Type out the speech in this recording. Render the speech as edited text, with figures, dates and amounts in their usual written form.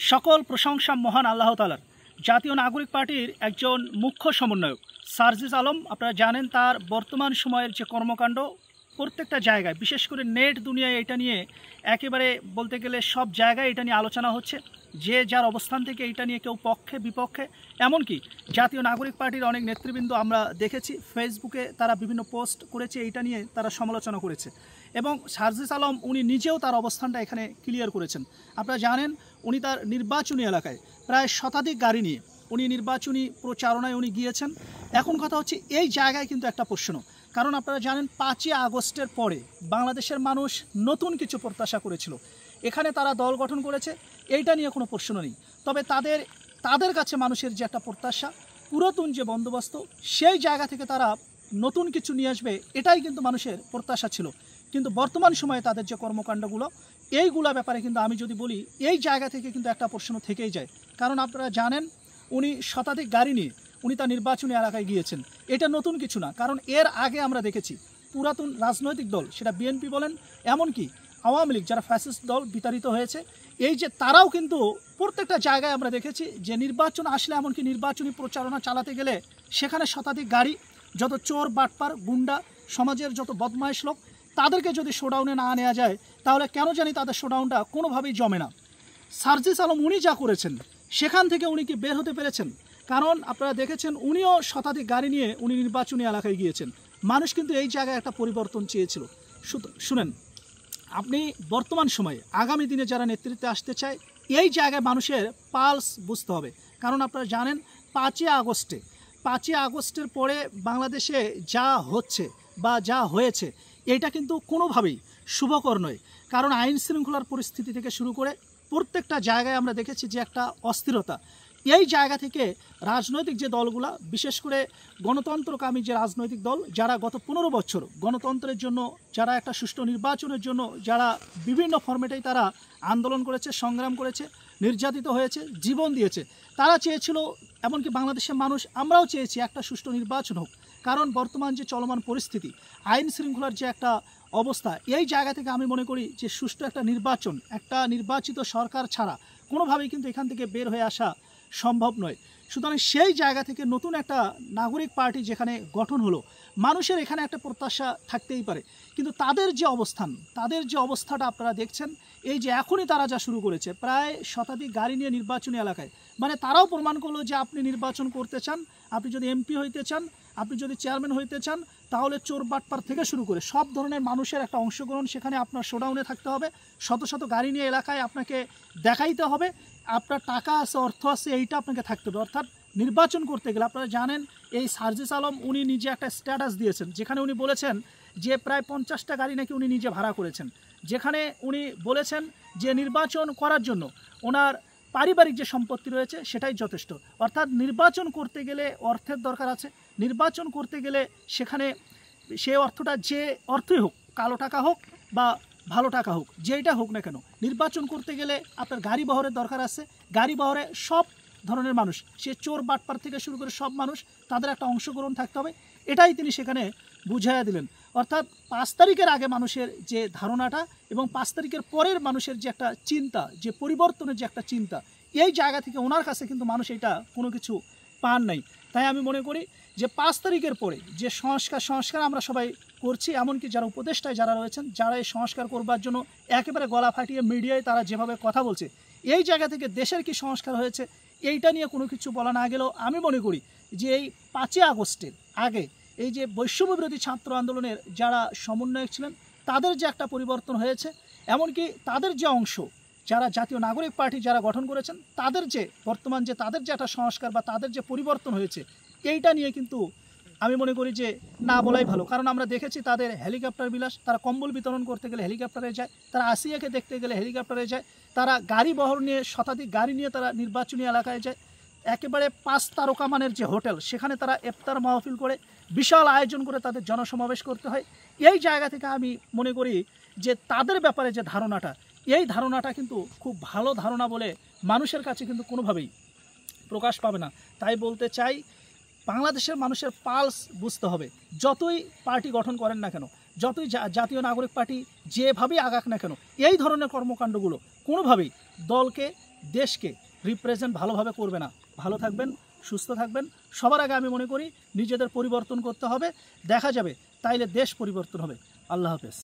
সকল প্রশংসা মহান আল্লাহ তাআলার। জাতীয় নাগরিক পার্টির একজন মুখ্য সমন্বয়ক সার্জিস আলম, আপনারা জানেন তার বর্তমান সময়ের যে কর্মকাণ্ড প্রত্যেকটা জায়গায়, বিশেষ করে নেট দুনিয়ায় এটা নিয়ে একেবারে বলতে গেলে সব জায়গায় এটা নিয়ে আলোচনা হচ্ছে। যে যার অবস্থান থেকে এটা নিয়ে কেউ পক্ষে বিপক্ষে, এমনকি জাতীয় নাগরিক পার্টির অনেক নেতৃবৃন্দ আমরা দেখেছি ফেসবুকে তারা বিভিন্ন পোস্ট করেছে, এটা নিয়ে তারা সমালোচনা করেছে। এবং সার্জিস আলম উনি নিজেও তার অবস্থানটা এখানে ক্লিয়ার করেছেন। আপনারা জানেন উনি তার নির্বাচনী এলাকায় প্রায় শতাধিক গাড়ি নিয়ে উনি নির্বাচনী প্রচারণায় উনি গিয়েছেন। এখন কথা হচ্ছে এই জায়গায় কিন্তু একটা প্রশ্ন, কারণ আপনারা জানেন 5ই আগস্টের পরে বাংলাদেশের মানুষ নতুন কিছু প্রত্যাশা করেছিল। এখানে তারা দল গঠন করেছে, এইটা নিয়ে কোনো প্রশ্ন নেই। তবে তাদের কাছে মানুষের যে একটা প্রত্যাশা, পুরাতন যে বন্দোবস্ত, সেই জায়গা থেকে তারা নতুন কিছু নিয়ে আসবে, এটাই কিন্তু মানুষের প্রত্যাশা ছিল। কিন্তু বর্তমান সময়ে তাদের যে কর্মকাণ্ডগুলো, এইগুলা ব্যাপারে কিন্তু আমি যদি বলি এই জায়গা থেকে কিন্তু একটা প্রশ্ন থেকেই যায়। কারণ আপনারা জানেন উনি শতাধিক গাড়ি নিয়ে উনি তার নির্বাচনী এলাকায় গিয়েছেন। এটা নতুন কিছু না, কারণ এর আগে আমরা দেখেছি পুরাতন রাজনৈতিক দল, সেটা বিএনপি বলেন, এমনকি আওয়ামী লীগ যারা ফ্যাসিস্ট দল বিতাড়িত হয়েছে, এই যে তারাও কিন্তু প্রত্যেকটা জায়গায় আমরা দেখেছি যে নির্বাচন আসলে, এমনকি নির্বাচনী প্রচারণা চালাতে গেলে সেখানে শতাধিক গাড়ি, যত চোর বাটপার গুন্ডা সমাজের যত বদমাইশ লোক, তাদেরকে যদি শোডাউনে না নেওয়া যায় তাহলে কেন জানি তাদের শোডাউনটা কোনোভাবেই জমে না। সার্জিস আলম উনি যা করেছেন সেখান থেকে উনি কি বের হতে পেরেছেন? কারণ আপনারা দেখেছেন উনিও শতাধিক গাড়ি নিয়ে উনি নির্বাচনী এলাকায় গিয়েছেন। মানুষ কিন্তু এই জায়গায় একটা পরিবর্তন চেয়েছিল। শুনেন, আপনি বর্তমান সময়ে আগামী দিনে যারা নেতৃত্বে আসতে চায়, এই জায়গায় মানুষের পালস বুঝতে হবে। কারণ আপনারা জানেন 5ই আগস্টের পরে বাংলাদেশে যা হচ্ছে বা যা হয়েছে, এটা কিন্তু কোনোভাবেই শুভকর নয়। কারণ আইন শৃঙ্খলার পরিস্থিতি থেকে শুরু করে প্রত্যেকটা জায়গায় আমরা দেখেছি যে একটা অস্থিরতা। এই জায়গা থেকে রাজনৈতিক যে দলগুলা, বিশেষ করে গণতন্ত্রকামী যে রাজনৈতিক দল, যারা গত 15 বছর গণতন্ত্রের জন্য, যারা একটা সুষ্ঠু নির্বাচনের জন্য, যারা বিভিন্ন ফরম্যাটেই তারা আন্দোলন করেছে, সংগ্রাম করেছে, নির্যাতিত হয়েছে, জীবন দিয়েছে, তারা চেয়েছিল, এমনকি বাংলাদেশের মানুষ আমরাও চেয়েছি একটা সুষ্ঠু নির্বাচন হোক। কারণ বর্তমান যে চলমান পরিস্থিতি, আইন শৃঙ্খলার যে একটা অবস্থা, এই জায়গা থেকে আমি মনে করি যে সুষ্ঠু একটা নির্বাচন, একটা নির্বাচিত সরকার ছাড়া কোনোভাবেই কিন্তু এখান থেকে বের হয়ে আসা সম্ভব নয়। সুতরাং সেই জায়গা থেকে নতুন একটা নাগরিক পার্টি যেখানে গঠন হলো, মানুষের এখানে একটা প্রত্যাশা থাকতেই পারে। কিন্তু তাদের যে অবস্থান, তাদের যে অবস্থাটা আপনারা দেখছেন, এই যে এখনই তারা যা শুরু করেছে প্রায় শতাধিক গাড়ি নিয়ে নির্বাচনী এলাকায়, মানে তারাও প্রমাণ করলো যে আপনি নির্বাচন করতে চান, আপনি যদি এমপি হইতে চান, আপনি যদি চেয়ারম্যান হইতে চান, তাহলে চোর বাটপার থেকে শুরু করে সব ধরনের মানুষের একটা অংশগ্রহণ সেখানে আপনার শোডাউনে থাকতে হবে। শত শত গাড়ি নিয়ে এলাকায় আপনাকে দেখাইতে হবে আপনার টাকা আছে, অর্থ আছে, এইটা আপনাকে থাকতে হবে। অর্থাৎ নির্বাচন করতে গেলে আপনারা জানেন এই সার্জিস আলম উনি নিজে একটা স্ট্যাটাস দিয়েছেন, যেখানে উনি বলেছেন যে প্রায় 50টা গাড়ি নাকি উনি নিজে ভাড়া করেছেন, যেখানে উনি বলেছেন যে নির্বাচন করার জন্য ওনার পারিবারিক যে সম্পত্তি রয়েছে সেটাই যথেষ্ট। অর্থাৎ নির্বাচন করতে গেলে অর্থের দরকার আছে। নির্বাচন করতে গেলে সেখানে সে অর্থটা যে অর্থই হোক, কালো টাকা হোক বা ভালো টাকা হোক, যেইটা হোক না কেন, নির্বাচন করতে গেলে আপনার গাড়ি বহরের দরকার আছে। গাড়ি বহরে সব ধরনের মানুষ, সে চোর বাটপার থেকে শুরু করে সব মানুষ, তাদের একটা অংশগ্রহণ থাকতে হবে। এটাই তিনি সেখানে বুঝাইয়া দিলেন। অর্থাৎ 5 তারিখের আগে মানুষের যে ধারণাটা এবং 5 তারিখের পরের মানুষের যে একটা চিন্তা, যে পরিবর্তনের যে একটা চিন্তা, এই জায়গা থেকে ওনার কাছে কিন্তু মানুষ এটা কোনো কিছু পান নাই। তাই আমি মনে করি যে 5 তারিখের পরে যে সংস্কার আমরা সবাই করছি, এমনকি যারা উপদেষ্টায় যারা রয়েছেন, যারা এই সংস্কার করবার জন্য একেবারে গলা ফাটিয়ে মিডিয়ায় তারা যেভাবে কথা বলছে, এই জায়গা থেকে দেশের কি সংস্কার হয়েছে এইটা নিয়ে কোনো কিছু বলা না গেলেও আমি মনে করি যে এই 5ই আগস্টের আগে এই যে বৈষম্যবিরোধী ছাত্র আন্দোলনের যারা সমন্বয়ক ছিলেন, তাদের যে একটা পরিবর্তন হয়েছে, এমনকি তাদের যে অংশ যারা জাতীয় নাগরিক পার্টি যারা গঠন করেছেন, তাদের যে বর্তমান যে তাদের যে একটা সংস্কার বা তাদের যে পরিবর্তন হয়েছে, এইটা নিয়ে কিন্তু আমি মনে করি যে না বলাই ভালো। কারণ আমরা দেখেছি তাদের হেলিকপ্টার বিলাস, তারা কম্বল বিতরণ করতে গেলে হেলিকপ্টারে যায়, তারা আসিয়াকে দেখতে গেলে হেলিকপ্টারে যায়, তারা গাড়ি বহর নিয়ে শতাধিক গাড়ি নিয়ে তারা নির্বাচনী এলাকায় যায়, একেবারে 5 তারকা মানের যে হোটেল সেখানে তারা ইফতার মাহফিল করে, বিশাল আয়োজন করে তাদের জনসমাবেশ করতে হয়। এই জায়গা থেকে আমি মনে করি যে তাদের ব্যাপারে যে ধারণাটা, এই ধারণাটা কিন্তু খুব ভালো ধারণা বলে মানুষের কাছে কিন্তু কোনোভাবেই প্রকাশ পাবে না। তাই বলতে চাই বাংলাদেশের মানুষের পালস বুঝতে হবে। যতই পার্টি গঠন করেন না কেন, যতই জাতীয় নাগরিক পার্টি যেভাবেই আগাক না কেন, এই ধরনের কর্মকাণ্ডগুলো কোনোভাবেই দলকে দেশকে রিপ্রেজেন্ট ভালোভাবে করবে না। ভালো থাকবেন, সুস্থ থাকবেন। সবার আগে আমি মনে করি নিজেদের পরিবর্তন করতে হবে, দেখা যাবে তাইলে দেশ পরিবর্তন হবে। আল্লাহ হাফেজ।